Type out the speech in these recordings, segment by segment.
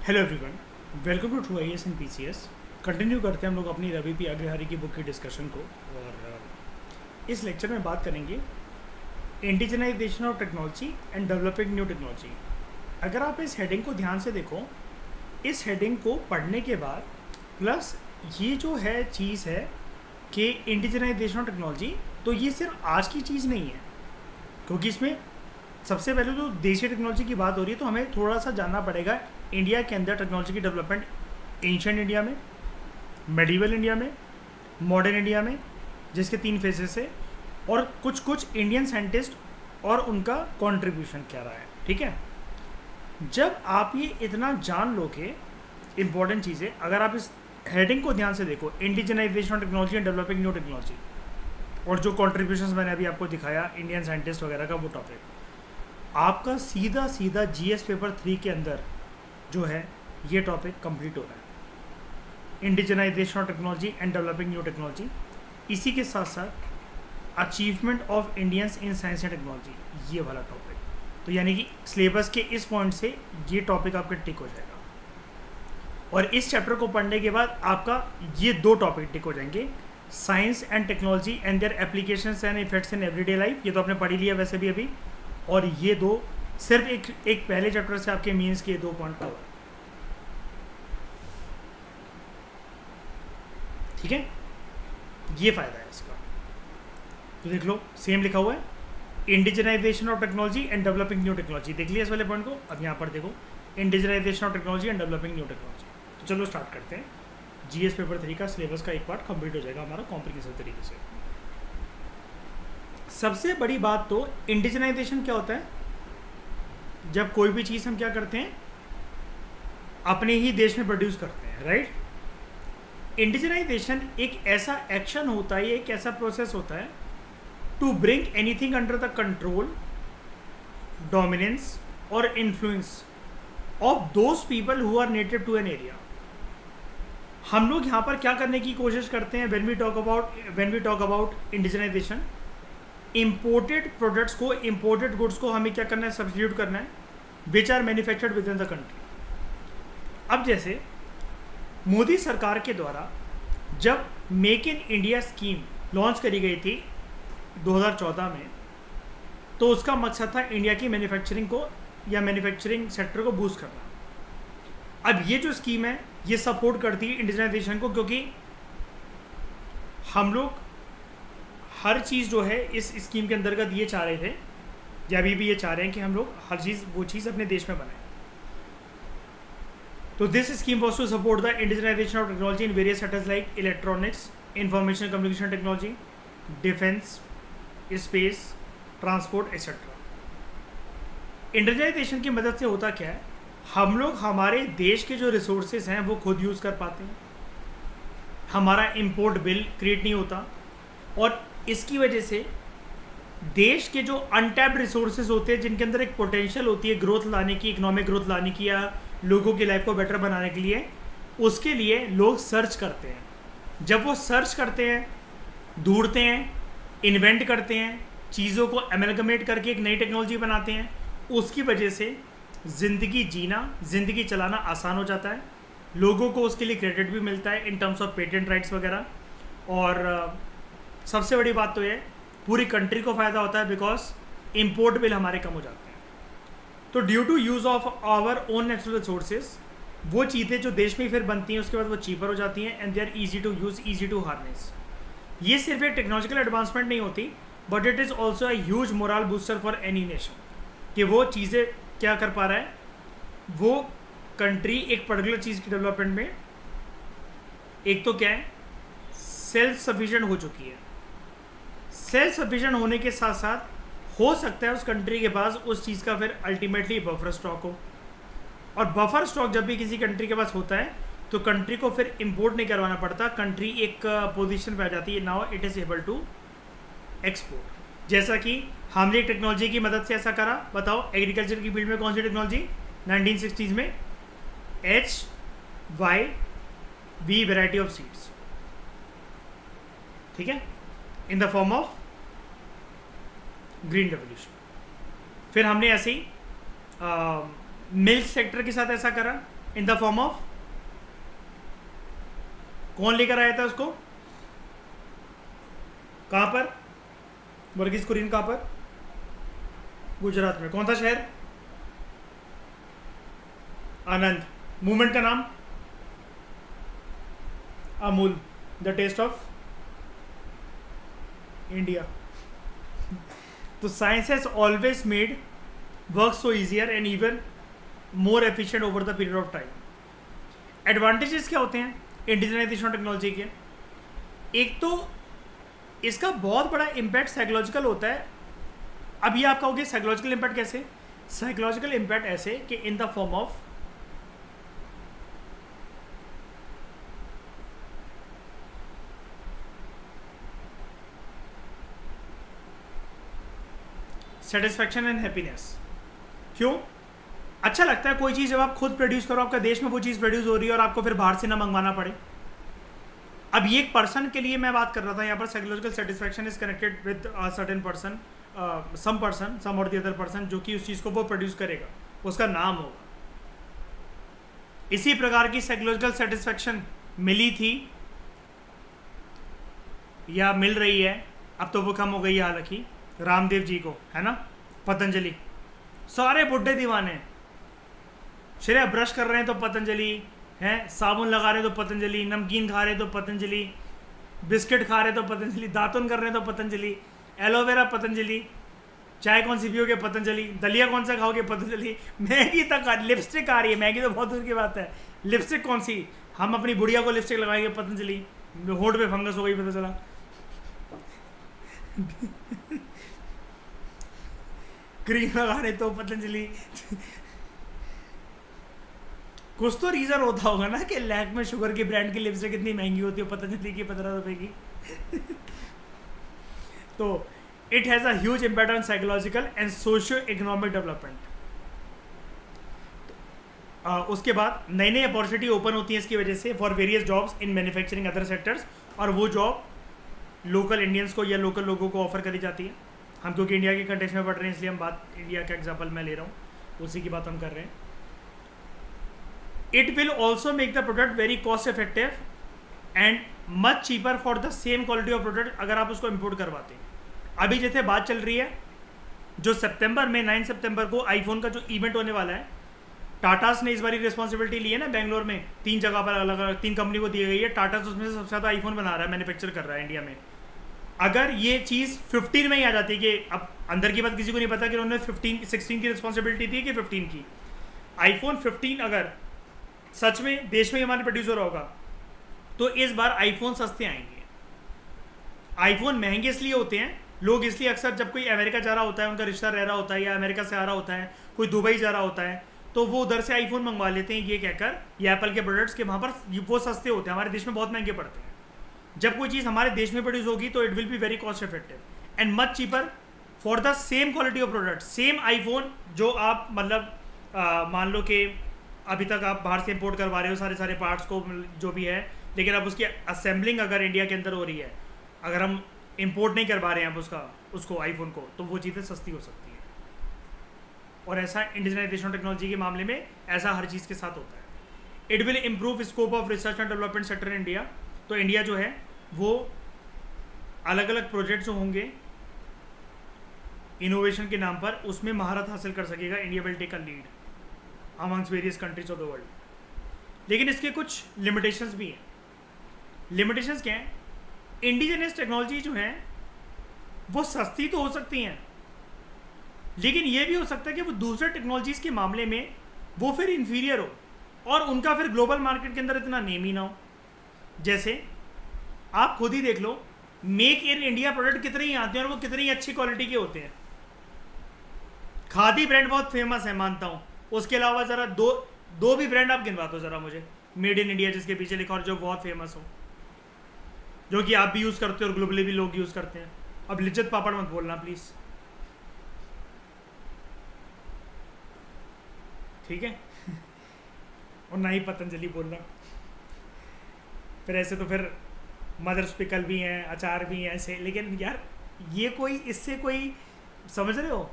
Hello everyone, welcome to true IAS and PCS. Continue करते हैं हम लोग अपनी रवि पी अग्रहारी की बुक की डिस्कशन को। और इस लेक्चर में बात करेंगे indigenisation of technology and developing new technology. अगर आप इस हेडिंग को ध्यान से देखो, इस हेडिंग को पढ़ने के बाद प्लस ये जो है चीज़ है कि इंडिजिनाइजेशन ऑफ टेक्नोलॉजी, तो ये सिर्फ आज की चीज़ नहीं है, क्योंकि इसमें सबसे पहले तो देशी टेक्नोलॉजी की बात हो रही है। तो हमें थोड़ा सा जानना पड़ेगा इंडिया के अंदर टेक्नोलॉजी की डेवलपमेंट एंशिएंट इंडिया में, मेडिवल इंडिया में, मॉडर्न इंडिया में, जिसके 3 फेजेस है, और कुछ इंडियन साइंटिस्ट और उनका कंट्रीब्यूशन क्या रहा है। ठीक है, जब आप ये इतना जान लोगे इम्पॉर्टेंट चीज़ें, अगर आप इस हेडिंग को ध्यान से देखो, indigenisation of technology and developing new technology, और जो कॉन्ट्रीब्यूशन मैंने अभी आपको दिखाया इंडियन साइंटिस्ट वगैरह का, वो टॉपिक आपका सीधा सीधा जीएस पेपर 3 के अंदर जो है ये टॉपिक कंप्लीट हो रहा है, indigenisation of technology and developing new technology. इसी के साथ साथ achievement of Indians in science and technology, ये वाला टॉपिक। तो यानी कि सिलेबस के इस पॉइंट से ये टॉपिक आपका टिक हो जाएगा, और इस चैप्टर को पढ़ने के बाद आपका ये 2 टॉपिक टिक हो जाएंगे, science and technology and their applications and effects in everyday life. ये तो आपने पढ़ ही लिया वैसे भी अभी, और ये 2 सिर्फ एक पहले चैप्टर से आपके मीन्स के 2 पॉइंट कवर। ठीक है, ये फायदा है इसका। तो देख लो, सेम लिखा हुआ है, indigenisation of technology and developing new technology. देख लिया इस वाले पॉइंट को। अब यहाँ पर देखो, indigenisation of technology and developing new technology. तो चलो स्टार्ट करते हैं। जीएस पेपर 3 का सिलेबस का एक पार्ट कंप्लीट हो जाएगा हमारा कॉम्प्रिहेंसिव तरीके से। सबसे बड़ी बात तो इंडिजिनाइजेशन क्या होता है, जब कोई भी चीज़ हम क्या करते हैं, अपने ही देश में प्रोड्यूस करते हैं, राइट। इंडिजिनाइजेशन एक ऐसा एक्शन होता है, एक ऐसा प्रोसेस होता है to bring anything under the control, dominance और influence of those people who are native to an area. हम लोग यहाँ पर क्या करने की कोशिश करते हैं when we talk about indigenisation, imported products को, इम्पोर्टेड गुड्स को हमें क्या करना है, सब्स्टिट्यूट करना है, which are manufactured within the country. अब जैसे मोदी सरकार के द्वारा जब make in India scheme launch करी गई थी 2014 में, तो उसका मकसद था इंडिया की मैन्युफैक्चरिंग को या मैन्युफैक्चरिंग सेक्टर को बूस्ट करना। अब ये जो स्कीम है ये सपोर्ट करती है इंडिजिनाइजेशन को, क्योंकि हम लोग हर चीज़ जो है इस स्कीम के अंतर्गत ये चाह रहे थे, या अभी भी ये चाह रहे हैं कि हम लोग हर चीज़ वो चीज़ अपने देश में बनाएं। तो this scheme was to support the indigenisation of technology in various sectors like electronics, information communication technology, defence, space, transport etcetera. Indigenisation की मदद से होता क्या है, हम लोग हमारे देश के जो रिसोर्सेज हैं वो खुद यूज़ कर पाते हैं, हमारा इम्पोर्ट बिल क्रिएट नहीं होता, और इसकी वजह से देश के जो अनटैप्ड रिसोर्सेज होते हैं, जिनके अंदर एक पोटेंशियल होती है ग्रोथ लाने की, इकोनॉमिक ग्रोथ लाने की, या लोगों की लाइफ को बेटर बनाने के लिए, उसके लिए लोग सर्च करते हैं। जब वो सर्च करते हैं, ढूंढते हैं, इन्वेंट करते हैं, चीज़ों को एमलगमेट करके एक नई टेक्नोलॉजी बनाते हैं, उसकी वजह से ज़िंदगी जीना, ज़िंदगी चलाना आसान हो जाता है। लोगों को उसके लिए क्रेडिट भी मिलता है in terms of patent rights वगैरह, और सबसे बड़ी बात तो ये पूरी कंट्री को फ़ायदा होता है, बिकॉज इम्पोर्ट बिल हमारे कम हो जाते हैं। तो due to use of our own natural resources, वो चीज़ें जो देश में फिर बनती हैं उसके बाद वो चीपर हो जाती हैं, and they are easy to use, easy to harness. ये सिर्फ एक टेक्नोलॉजिकल एडवांसमेंट नहीं होती, but it is also a huge moral booster for any nation, कि वो चीज़ें क्या कर पा रहा है, वो कंट्री एक पर्टिकुलर चीज़ की डेवलपमेंट में एक तो क्या है, सेल्फ सफिशिएंट हो चुकी है। सेल्फ सफिशिएंट होने के साथ साथ हो सकता है उस कंट्री के पास उस चीज़ का फिर अल्टीमेटली बफर स्टॉक हो, और बफर स्टॉक जब भी किसी कंट्री के पास होता है तो कंट्री को फिर इंपोर्ट नहीं करवाना पड़ता, कंट्री एक पोजीशन पे आ जाती है, now it is able to export. जैसा कि हमने टेक्नोलॉजी की मदद से ऐसा करा, बताओ एग्रीकल्चर की फील्ड में कौन सी टेक्नोलॉजी 1960s में, HYV वैरायटी ऑफ सीड्स, ठीक है, in the form of green revolution. फिर हमने ऐसे ही मिल्क सेक्टर के साथ ऐसा करा, इन द फॉर्म ऑफ, कौन लेकर आया था उसको, कहां पर, वर्गीज कुरियन कहां पर, गुजरात में। कौन था शहर, आनंद। मूवमेंट का नाम Amul, the taste of India. तो science has always made work so easier and even more efficient over the period of time. Advantages क्या होते हैं इंडिजिनाइजेशन टेक्नोलॉजी के? एक तो इसका बहुत बड़ा इम्पैक्ट साइकोलॉजिकल होता है। अब ये आप कहोगे साइकोलॉजिकल इम्पैक्ट कैसे? साइकोलॉजिकल इम्पैक्ट ऐसे कि in the form of satisfaction and happiness. क्यों अच्छा लगता है कोई चीज़ जब आप खुद प्रोड्यूस करो, आपका देश में वो चीज़ प्रोड्यूस हो रही है और आपको फिर बाहर से ना मंगवाना पड़े। अब ये एक पर्सन के लिए मैं बात कर रहा था यहाँ पर, psychological satisfaction is connected with a certain person, some or the other person, जो कि उस चीज़ को वो प्रोड्यूस करेगा, उसका नाम होगा। इसी प्रकार की साइकोलॉजिकल सेटिस्फैक्शन मिली थी या मिल रही है, अब तो वो कम हो गई है हालांकि, रामदेव जी को, है ना, पतंजलि। सारे बुड्ढे दीवाने, श्रेय ब्रश कर रहे हैं तो पतंजलि हैं, साबुन लगा रहे हैं तो पतंजलि, नमकीन खा रहे हैं तो पतंजलि, बिस्किट खा रहे हैं तो पतंजलि, दातुन कर रहे हैं तो पतंजलि, एलोवेरा पतंजलि, चाय कौन सी पियोगे पतंजलि, दलिया कौन सा खाओगे पतंजलि, मैगी तक, लिपस्टिक आ रही है, मैगी तो बहुत दूर की बात है, लिपस्टिक कौन सी, हम अपनी बुढ़िया को लिपस्टिक लगाएंगे पतंजलि, होठ पे फंगस हो गई पता चला। क्रीम लगा रहे तो पतंजलि। कुछ तो रीजन होता होगा ना कि लैक में शुगर की ब्रांड की लिपस्टिक कितनी महंगी होती है, पतंजलि की 15 रुपए की। तो it has a huge impact on psychological and socio economic development. उसके बाद नई नई अपॉर्चुनिटी ओपन होती है इसकी वजह से for various jobs in manufacturing other sectors, और वो जॉब लोकल इंडियंस को या लोकल लोगों को ऑफर करी जाती है। हम क्योंकि इंडिया के कंटेक्स्ट में पढ़ रहे हैं इसलिए हम बात इंडिया का एग्जाम्पल मैं ले रहा हूँ, उसी की बात हम कर रहे हैं। It will also make the product very cost effective and much cheaper for the same quality of product अगर आप उसको इम्पोर्ट करवाते हैं। अभी जैसे बात चल रही है, जो सितंबर में 9 सितंबर को आईफोन का जो इवेंट होने वाला है, टाटास ने इस बारी रिस्पॉन्सिबिलिटी ली है ना, बेंगलोर में 3 जगह पर अलग अलग 3 कंपनी को दी गई है। टाटा उसमें से सबसे ज़्यादा आईफोन बना रहा है, मैन्युफैक्चर कर रहा है इंडिया में। अगर ये चीज़ 15 में ही आ जाती है, कि अब अंदर की बात किसी को नहीं पता कि उन्होंने 16 की रिस्पॉन्सिबिलिटी थी कि 15 की, आईफोन 15 अगर सच में देश में हमारे प्रोड्यूसर होगा तो इस बार आईफोन सस्ते आएंगे। आईफोन महंगे इसलिए होते हैं, लोग इसलिए अक्सर जब कोई अमेरिका जा रहा होता है, उनका रिश्ता रह रहा होता है या अमेरिका से आ रहा होता है, कोई दुबई जा रहा होता है, तो वो उधर से आईफोन मंगवा लेते हैं ये कहकर, ये एप्पल के प्रोडक्ट्स के वहाँ पर वो सस्ते होते हैं, हमारे देश में बहुत महंगे पड़ते हैं। जब कोई चीज़ हमारे देश में प्रोड्यूस होगी तो it will be very cost effective and much cheaper for the same quality of product. Same iPhone जो आप मतलब मान लो कि अभी तक आप बाहर से इंपोर्ट करवा रहे हो सारे पार्ट्स को जो भी है, लेकिन अब उसकी असेंबलिंग अगर इंडिया के अंदर हो रही है, अगर हम इंपोर्ट नहीं करवा रहे हैं अब उसको आईफोन को, तो वो चीज़ें सस्ती हो सकती हैं। और ऐसा इंडिजिनाइजेशन टेक्नोलॉजी के मामले में ऐसा हर चीज़ के साथ होता है। It will improve scope of research and development sector in India. तो इंडिया जो है वो अलग अलग प्रोजेक्ट जो होंगे इनोवेशन के नाम पर, उसमें महारत हासिल कर सकेगा। India will take a lead amongst various countries of the world. लेकिन इसके कुछ लिमिटेशंस भी हैं। लिमिटेशंस क्या हैं? इंडिजिनस टेक्नोलॉजी जो है वो सस्ती तो हो सकती हैं, लेकिन ये भी हो सकता है कि वो दूसरे टेक्नोलॉजीज़ के मामले में वो फिर इन्फीरियर हो और उनका फिर ग्लोबल मार्केट के अंदर इतना नेम ही ना हो। जैसे आप खुद ही देख लो, मेक इन इंडिया प्रोडक्ट कितने ही आते हैं और वो कितनी अच्छी क्वालिटी के होते हैं। खादी ब्रांड बहुत फेमस है, मानता हूँ। उसके अलावा ज़रा दो भी ब्रांड आप गिनवा दो ज़रा मुझे, मेड इन इंडिया जिसके पीछे लिखा और जो बहुत फेमस हो, जो कि आप भी यूज़ करते हो और ग्लोबली भी लोग यूज़ करते हैं। अब लिज्जत पापड़ मत बोलना प्लीज़, ठीक है? और ना ही पतंजलि बोलना। फिर ऐसे तो फिर मदर्स पिकल भी हैं, अचार भी हैं ऐसे, लेकिन यार ये कोई इससे कोई समझ रहे हो,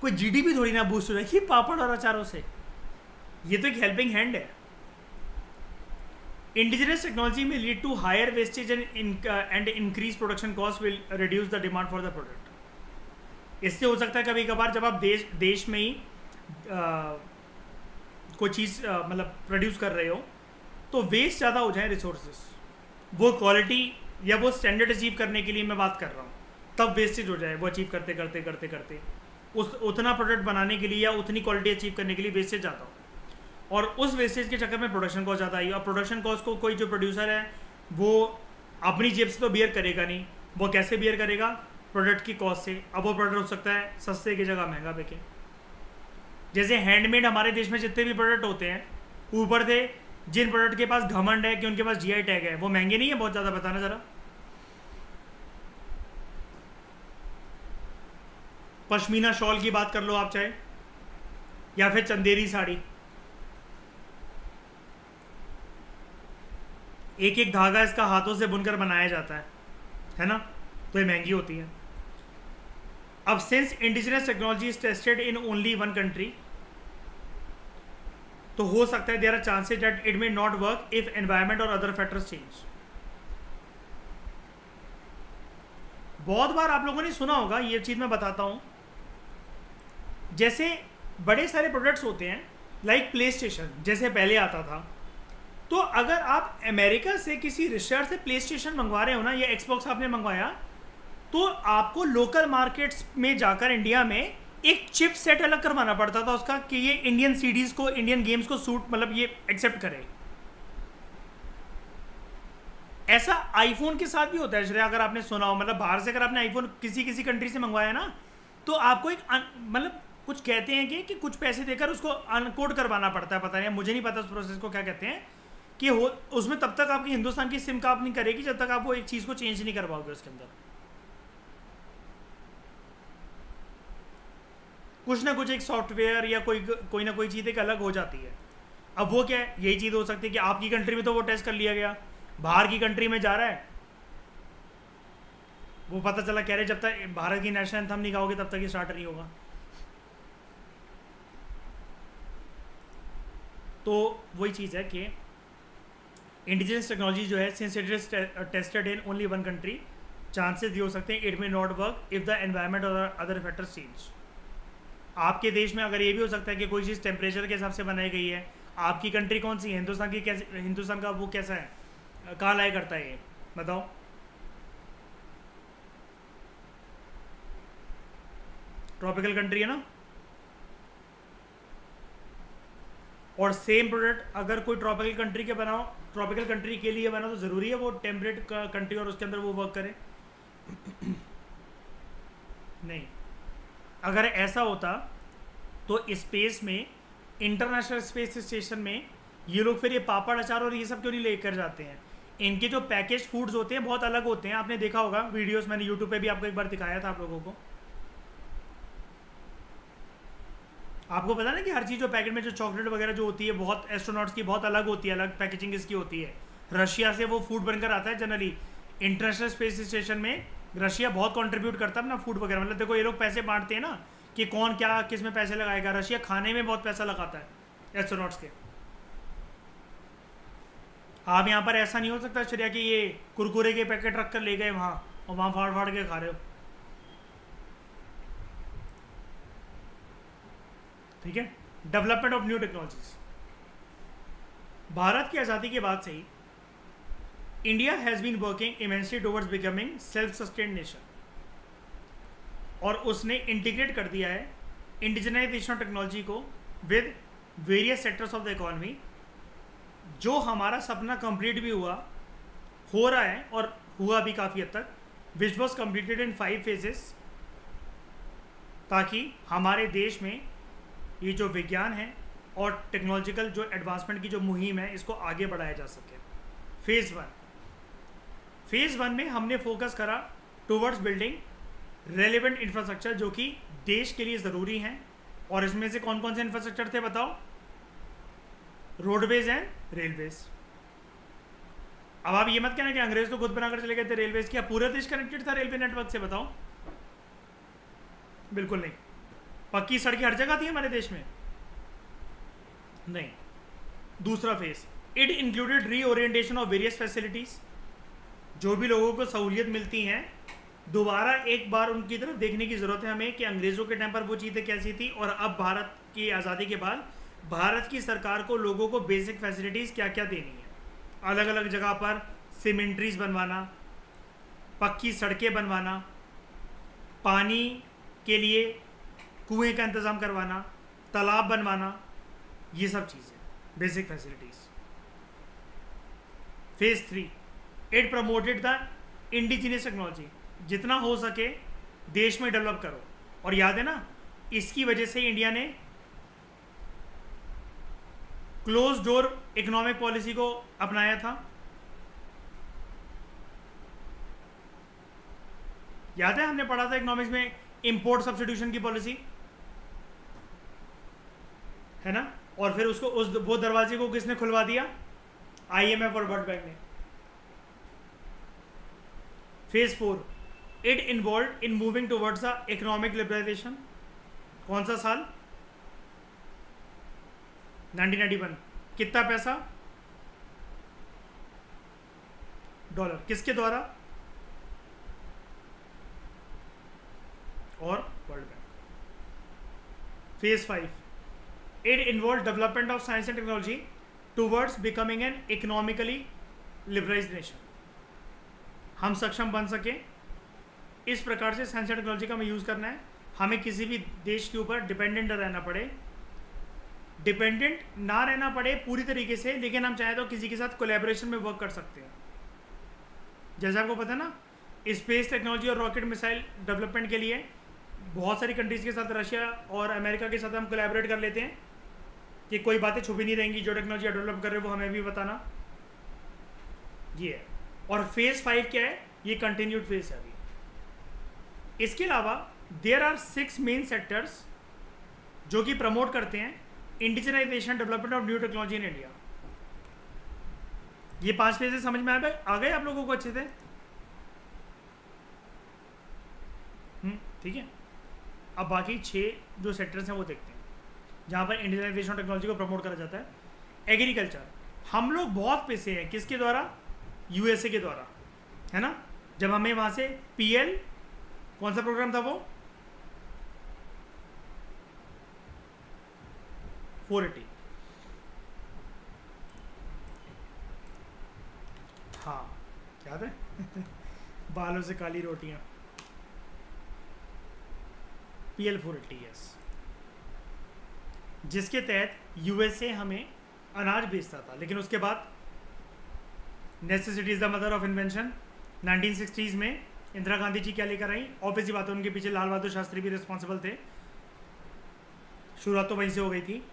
कोई जीडीपी थोड़ी ना बूस्ट हो जाएगी पापड़ और अचारों से। ये तो एक हेल्पिंग हैंड है। इंडिजिनस टेक्नोलॉजी में lead to higher wastage and increase production cost will reduce the demand for the product. इससे हो सकता है कभी कभार जब आप देश में ही कोई चीज़ मतलब प्रोड्यूस कर रहे हो तो वेस्ट ज़्यादा हो जाए रिसोर्सेस, वो क्वालिटी या वो स्टैंडर्ड अचीव करने के लिए मैं बात कर रहा हूँ, तब वेस्टेज हो जाए वो अचीव करते करते करते करते उतना प्रोडक्ट बनाने के लिए या उतनी क्वालिटी अचीव करने के लिए वेस्टेज ज़्यादा हो, और उस वेस्टेज के चक्कर में प्रोडक्शन कॉस्ट ज़्यादा आई। और प्रोडक्शन कॉस्ट को कोई जो प्रोड्यूसर है वो अपनी जेब से तो बियर करेगा नहीं, वो कैसे बियर करेगा? प्रोडक्ट की कॉस्ट से। अब वो प्रोडक्ट हो सकता है सस्ते की जगह महंगा बिके। जैसे हैंडमेड हमारे देश में जितने भी प्रोडक्ट होते हैं, ऊपर से जिन प्रोडक्ट के पास घमंड है कि उनके पास जीआई टैग है, वो महंगे नहीं है बहुत ज़्यादा? बताना ज़रा। पश्मीना शॉल की बात कर लो आप चाहे, या फिर चंदेरी साड़ी, एक एक धागा इसका हाथों से बुनकर बनाया जाता है ना, तो ये महंगी होती है। अब since indigenous technology is tested in only one country, तो हो सकता है there are chances that it may not work if environment और अदर फैक्टर्स चेंज। बहुत बार आप लोगों ने सुना होगा, ये चीज मैं बताता हूं, जैसे बड़े सारे प्रोडक्ट्स होते हैं लाइक प्ले स्टेशन जैसे पहले आता था, तो अगर आप अमेरिका से किसी रिश्तेदार से प्ले स्टेशन मंगवा रहे हो ना, या एक्सबॉक्स आपने मंगवाया, तो आपको लोकल मार्केट्स में जाकर इंडिया में एक चिप सेट अलग करवाना पड़ता था उसका, कि ये इंडियन सीडीज को, इंडियन गेम्स को सूट, मतलब ये एक्सेप्ट करे। ऐसा आईफोन के साथ भी होता है श्रेया, अगर आपने सुना हो, मतलब बाहर से अगर आपने आईफोन किसी कंट्री से मंगवाया ना, तो आपको एक मतलब कुछ कहते हैं कि कुछ पैसे देकर उसको अनकोड करवाना पड़ता है, पता नहीं, मुझे नहीं पता उस प्रोसेस को क्या कहते हैं, कि हो उसमें तब तक आपकी हिंदुस्तान की सिम कार्ड नहीं करेगी जब तक आप वो एक चीज़ को चेंज नहीं करवाओगे उसके अंदर। कुछ ना कुछ एक सॉफ्टवेयर या कोई ना कोई चीज़ एक अलग हो जाती है। अब वो क्या है, यही चीज़ हो सकती है कि आपकी कंट्री में तो वो टेस्ट कर लिया गया, बाहर की कंट्री में जा रहा है, वो पता चला कह रहे जब तक भारत की नेशनल एंथम नहीं गाओगे तब तक ये स्टार्ट नहीं होगा। तो वही चीज़ है कि इंडिजिनस टेक्नोलॉजी जो है, since it is tested in only one country, chances ये हो सकते हैं it may not work if the environment और अदर फैक्टर्स चेंज। आपके देश में अगर ये भी हो सकता है कि कोई चीज़ टेम्परेचर के हिसाब से बनाई गई है, आपकी कंट्री कौन सी है, हिंदुस्तान की, कैसे हिंदुस्तान का वो कैसा है, कहाँ लाया करता है, ये बताओ। ट्रॉपिकल कंट्री है ना, और सेम प्रोडक्ट अगर कोई ट्रॉपिकल कंट्री के बनाओ, ट्रॉपिकल कंट्री के लिए बनाओ, तो ज़रूरी है वो टेम्परेट कंट्री और उसके अंदर वो वर्क करे? नहीं। अगर ऐसा होता तो स्पेस में, इंटरनेशनल स्पेस स्टेशन में, ये लोग फिर ये पापड़ अचार और ये सब क्यों नहीं लेकर जाते हैं? इनके जो पैकेज फूड्स होते हैं बहुत अलग होते हैं, आपने देखा होगा वीडियोस, मैंने यूट्यूब पे भी आपको एक बार दिखाया था आप लोगों को। आपको पता ना कि हर चीज़ जो पैकेट में जो चॉकलेट वगैरह जो होती है, बहुत एस्ट्रोनॉट्स की बहुत अलग होती है, अलग पैकेजिंग इसकी होती है। रशिया से वो फूड बनकर आता है जनरली। इंटरनेशनल स्पेस स्टेशन में रशिया बहुत कंट्रीब्यूट करता है अपना फूड वगैरह, मतलब देखो ये लोग पैसे बांटते हैं ना कि कौन क्या किस में पैसे लगाएगा। रशिया खाने में बहुत पैसा लगाता है एस्ट्रोनॉट्स के। आप यहाँ पर ऐसा नहीं हो सकता श्रेया कि ये कुरकुरे के पैकेट रख कर ले गए वहाँ और वहाँ फाड़ फाड़ के खा रहे हो, ठीक है। Development of new technologies. Bharat की आज़ादी के बाद से ही India has been working immensely towards becoming self sustained nation, और उसने इंटीग्रेट कर दिया है इंडिजिनाइजेशन ऑफ टेक्नोलॉजी को with various sectors of the economy. जो हमारा सपना कंप्लीट भी हुआ, हो रहा है और हुआ भी काफ़ी हद तक, which was completed in 5 phases, ताकि हमारे देश में ये जो विज्ञान है और टेक्नोलॉजिकल जो एडवांसमेंट की जो मुहिम है इसको आगे बढ़ाया जा सके। फेज़ वन में हमने फोकस करा टुवर्ड्स बिल्डिंग रेलिवेंट इंफ्रास्ट्रक्चर जो कि देश के लिए ज़रूरी हैं, और इसमें से कौन कौन से इंफ्रास्ट्रक्चर थे बताओ? Roadways and railways. अब आप ये मत कहना कि अंग्रेज तो खुद बनाकर चले गए थे रेलवेज, क्या पूरा देश कनेक्टेड था रेलवे नेटवर्क से? बताओ, बिल्कुल नहीं। पक्की सड़कें हर जगह थी हमारे देश में, नहीं। दूसरा phase, it included reorientation of various facilities, जो भी लोगों को सहूलियत मिलती हैं दोबारा एक बार उनकी तरफ देखने की ज़रूरत है हमें कि अंग्रेज़ों के टाइम पर वो चीज़ें कैसी थी और अब भारत की आज़ादी के बाद भारत की सरकार को लोगों को बेसिक फैसिलिटीज़ क्या क्या देनी है। अलग अलग जगह पर सीमेंट्रीज बनवाना, पक्की सड़कें बनवाना, पानी के लिए कुएं का इंतज़ाम करवाना, तालाब बनवाना, ये सब चीज़ें basic facilities. Phase 3, it promoted the indigenous technology, जितना हो सके देश में डेवलप करो। और याद है ना, इसकी वजह से इंडिया ने क्लोज डोर इकोनॉमिक पॉलिसी को अपनाया था। याद है हमने पढ़ा था इकोनॉमिक्स में इंपोर्ट सब्स्टिट्यूशन की पॉलिसी, है ना। और फिर उसको वो दरवाजे को किसने खुलवा दिया? IMF और वर्ल्ड बैंक ने। Phase 4, it involve in moving towards the economic liberalisation. कौन सा साल? 1991। कितना पैसा? $। किसके द्वारा? और world bank. Phase 5, it involve development of science and technology towards becoming an economically liberalised nation. हम सक्षम बन सके इस प्रकार से साइंस एंड टेक्नोलॉजी का हमें यूज़ करना है। हमें किसी भी देश के ऊपर डिपेंडेंट रहना पड़े, डिपेंडेंट ना रहना पड़े पूरी तरीके से, लेकिन हम चाहें तो किसी के साथ कोलैबोरेशन में वर्क कर सकते हैं। जैसे आपको पता है ना, स्पेस टेक्नोलॉजी और रॉकेट मिसाइल डेवलपमेंट के लिए बहुत सारी कंट्रीज़ के साथ, रशिया और अमेरिका के साथ हम कोलैबोरेट कर लेते हैं कि कोई बातें छुपी नहीं रहेंगी, जो टेक्नोलॉजी डेवलप कर रहे हैं वो हमें भी बताना। ये है। और फेज 5 क्या है? ये कंटिन्यूड फेज है अभी। इसके अलावा देयर आर 6 मेन सेक्टर्स जो कि प्रमोट करते हैं indigenisation, development of new technology in India. ये 5 फेजेस समझ में आ गए आप लोगों को अच्छे से? ठीक है। अब बाकी 6 जो सेक्टर्स हैं वो देखते हैं जहाँ पर इंडिजिनाइजेशन टेक्नोलॉजी को प्रमोट करा जाता है। एग्रीकल्चर, हम लोग बहुत पैसे हैं किसके द्वारा? USA के द्वारा, है ना। जब हमें वहाँ से PL, कौन सा प्रोग्राम था वो? 480। हाँ, याद है? बालों से काली रोटियां। PL 480, yes. जिसके तहत USA हमें अनाज बेचता था, लेकिन उसके बाद necessity is the mother of invention 1960s में इंदिरा गांधी जी क्या लेकर आई? ऑब्वियसली बात है, उनके पीछे लाल बहादुर शास्त्री भी रिस्पॉन्सिबल थे। शुरुआत तो वहीं से हो गई थी,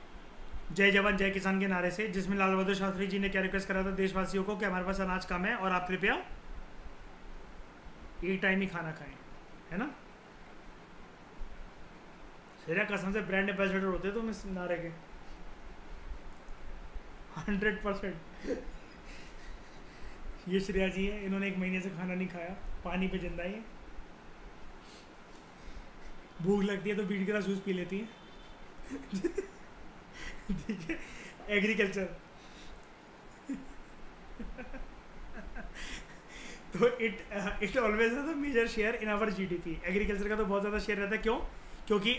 जय जवान जय किसान के नारे से, जिसमें लाल बहादुर शास्त्री जी ने क्या रिक्वेस्ट करा था देशवासियों को कि हमारे पास अनाज कम है और आप कृपया एक टाइम ही खाना खाएं, है ना। तेरा कसम से ब्रांड एम्बेसडर होते तुम इस नारे के 100%। ये श्रेया जी है, इन्होंने 1 महीने से खाना नहीं खाया, पानी पे जिंदा है। भूख लगती है तो बीट का जूस पी लेती है। ठीक है। एग्रीकल्चर, तो it always has a major share in our GDP। Agriculture का तो बहुत ज़्यादा शेयर रहता है। क्यों? क्योंकि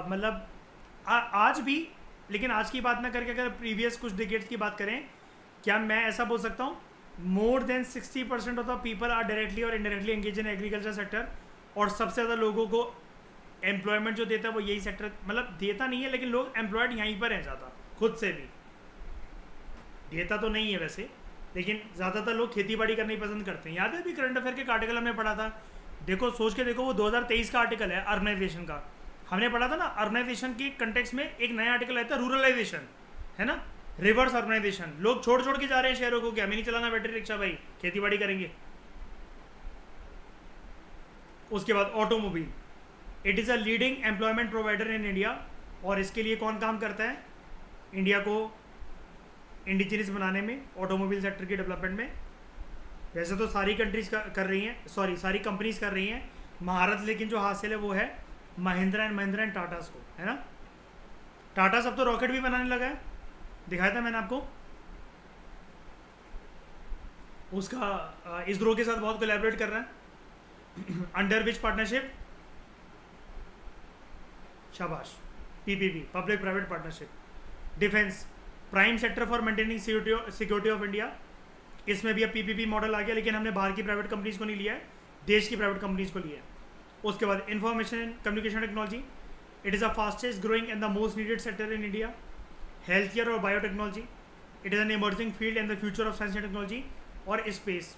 मतलब आज भी, लेकिन आज की बात ना करके अगर प्रीवियस कुछ डिकेड्स की बात करें, क्या मैं ऐसा बोल सकता हूँ more than 60% of the people are directly or indirectly engage in agriculture sector. और सबसे ज़्यादा लोगों को एम्प्लॉयमेंट जो देता है वो यही सेक्टर, मतलब देता नहीं है लेकिन लोग एम्प्लॉयड यहीं पर हैं ज़्यादा, खुद से भी देता तो नहीं है वैसे, लेकिन ज़्यादातर लोग खेती बाड़ी करना ही पसंद करते हैं। याद है अभी करंट अफेयर के आर्टिकल हमने पढ़ा था, देखो सोच के देखो, वो 2023 का आर्टिकल है अर्बनाइजेशन का। हमने पढ़ा था ना, अर्बनाइजेशन के कंटेक्स्ट में एक नया आर्टिकल आता है रूरलाइजेशन, है ना, रिवर्स अर्बनाइजेशन। लोग छोड़ छोड़ के जा रहे हैं शहरों को कि हमें नहीं चलाना बैटरी रिक्शा भाई, खेती बाड़ी करेंगे। उसके बाद automobile, it is a leading employment provider in India. और इसके लिए कौन काम करता है इंडिया को इंडिजिनियस बनाने में, ऑटोमोबाइल सेक्टर के डेवलपमेंट में? वैसे तो सारी कंट्रीज कर रही हैं, सॉरी सारी कंपनीज कर रही हैं महारत, लेकिन जो हासिल है वो है महिंद्रा एंड टाटास को, है ना। टाटा सब तो रॉकेट भी बनाने लगा है, दिखाया था मैंने आपको उसका इसरो के साथ बहुत कोलैबोरेट कर रहा है अंडर विच पार्टनरशिप, शाबाश, PPP, public private partnership, defence, prime sector for maintaining security of India, इसमें भी अब पीपीपी मॉडल आ गया, लेकिन हमने बाहर की प्राइवेट कंपनीज को नहीं लिया है, देश की प्राइवेट कंपनीज को लिया है। उसके बाद information and communication technology, it is the fastest growing and the most needed sector in India. Health care और biotechnology, it is an emerging field in the future of science and technology. और space,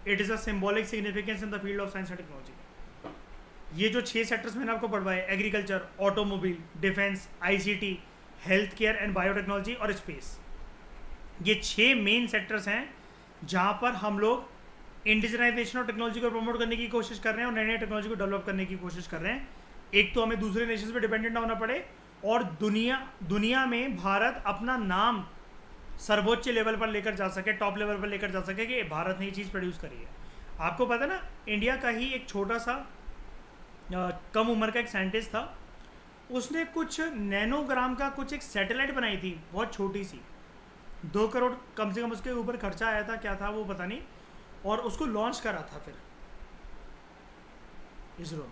it is a symbolic significance in the field of science and technology. ये जो 6 sectors मैंने आपको पढ़वाए, agriculture, automobile, defence, ICT, health care and biotechnology और space, ये 6 main sectors हैं जहाँ पर हम लोग इंडिजनाइजेशन और टेक्नोलॉजी को प्रमोट करने की कोशिश कर रहे हैं और नई नई टेक्नोलॉजी को डेवलप करने की कोशिश कर रहे हैं। एक तो हमें दूसरे नेशंस पे डिपेंडेंट ना होना पड़े, और दुनिया में भारत अपना नाम सर्वोच्च लेवल पर लेकर जा सके, टॉप लेवल पर लेकर जा सके कि भारत ने ये चीज़ प्रोड्यूस करी है। आपको पता है ना, इंडिया का ही एक छोटा सा कम उम्र का एक साइंटिस्ट था, उसने कुछ नैनोग्राम का कुछ एक सैटेलाइट बनाई थी, बहुत छोटी सी, 2 करोड़ कम से कम उसके ऊपर खर्चा आया था, क्या था वो पता नहीं, और उसको लॉन्च करा था फिर ISRO.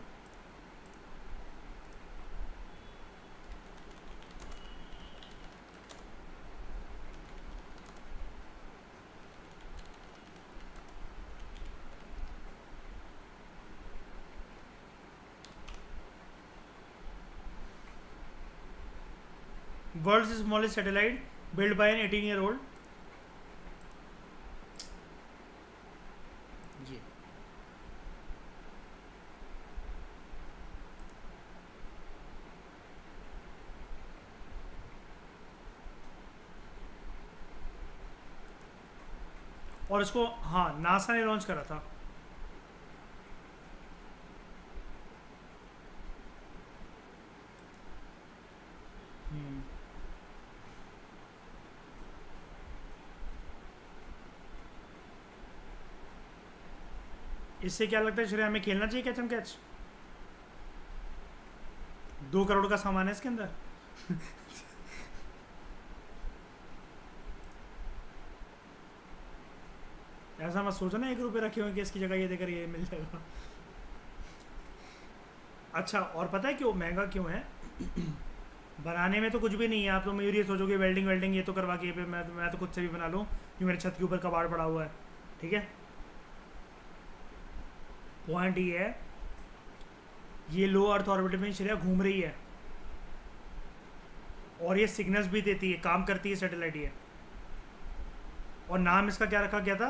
World's smallest satellite built by an 18-year-old। ये और इसको हाँ नासा ने लॉन्च करा था। इससे क्या लगता है श्रेया, हमें खेलना चाहिए कैच एंड कैच? 2 करोड़ का सामान है इसके अंदर ऐसा मत सोचो ना 1 रुपये रखे हुए कि इसकी जगह ये देकर ये मिल जाएगा। अच्छा, और पता है क्यों महंगा क्यों है? बनाने में तो कुछ भी नहीं है, आप तो मयूर ये सोचोगे वेल्डिंग ये तो करवा के पे मैं तो खुद से भी बना लूँ, जो मेरे छत के ऊपर कबाड़ पड़ा हुआ है, ठीक है। पॉइंट ये है, ये लो अर्थ ऑर्बिट में श्रेया घूम रही है और ये सिग्नल्स भी देती है, काम करती है सैटेलाइट ये। और नाम इसका क्या रखा गया था?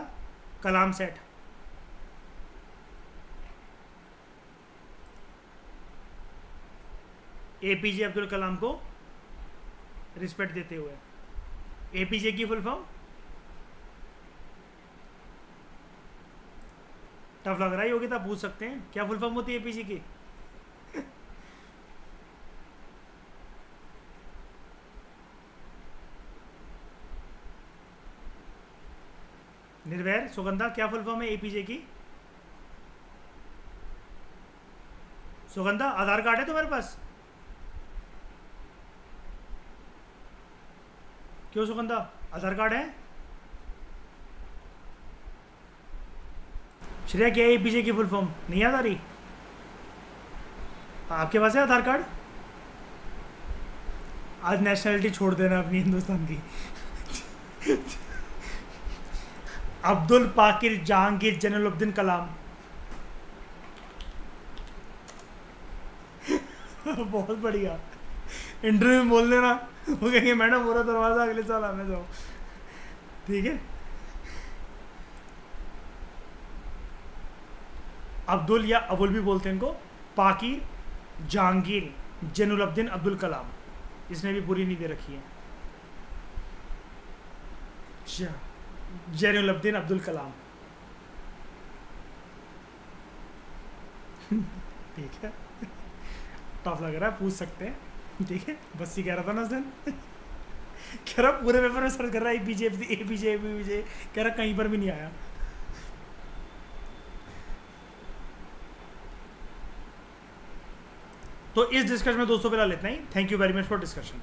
कलाम सेट। एपीजे अब्दुल कलाम को रिस्पेक्ट देते हुए। एपीजे की फुल फॉर्म टफ लग रहा है, योगिता पूछ सकते हैं क्या फुल फॉर्म होती है एपीजे की? निर्वैर, सुगंधा, क्या फुल फॉर्म है एपीजे की? सुगंधा, आधार कार्ड है तुम्हारे पास? क्यों सुगंधा, आधार कार्ड है? श्रेया, क्या है एपीजे की फुल फॉर्म? नहीं याद आ रही? आपके पास है आधार कार्ड? आज नेशनलिटी छोड़ देना अपनी हिंदुस्तान की अब्दुल पाकिर जहांगीर जैनुलब्दीन कलाम बहुत बढ़िया। इंटरव्यू में बोल देना, वो कहेंगे मैडम पूरा दरवाजा अगले साल आने दो, ठीक है। अब्दुल या अबुल भी बोलते हैं इनको, पाकिर जहांगीर जैनुलब्दीन अब्दुल कलाम, इसने भी पूरी नहीं दे रखी है। जैनुलब्दीन अब्दुल कलाम ठीक है, टफ लग रहा है, पूछ सकते हैं, ठीक है। बस ही कह रहा था ना उस दिन कह रहा पूरे पेपर में सर्च कर रहा है एपीजे एपीजे एपीजे, कह रहा कहीं पर भी नहीं आया। तो इस डिस्कशन में दोस्तों फिलहाल इतना ही। Thank you very much for discussion.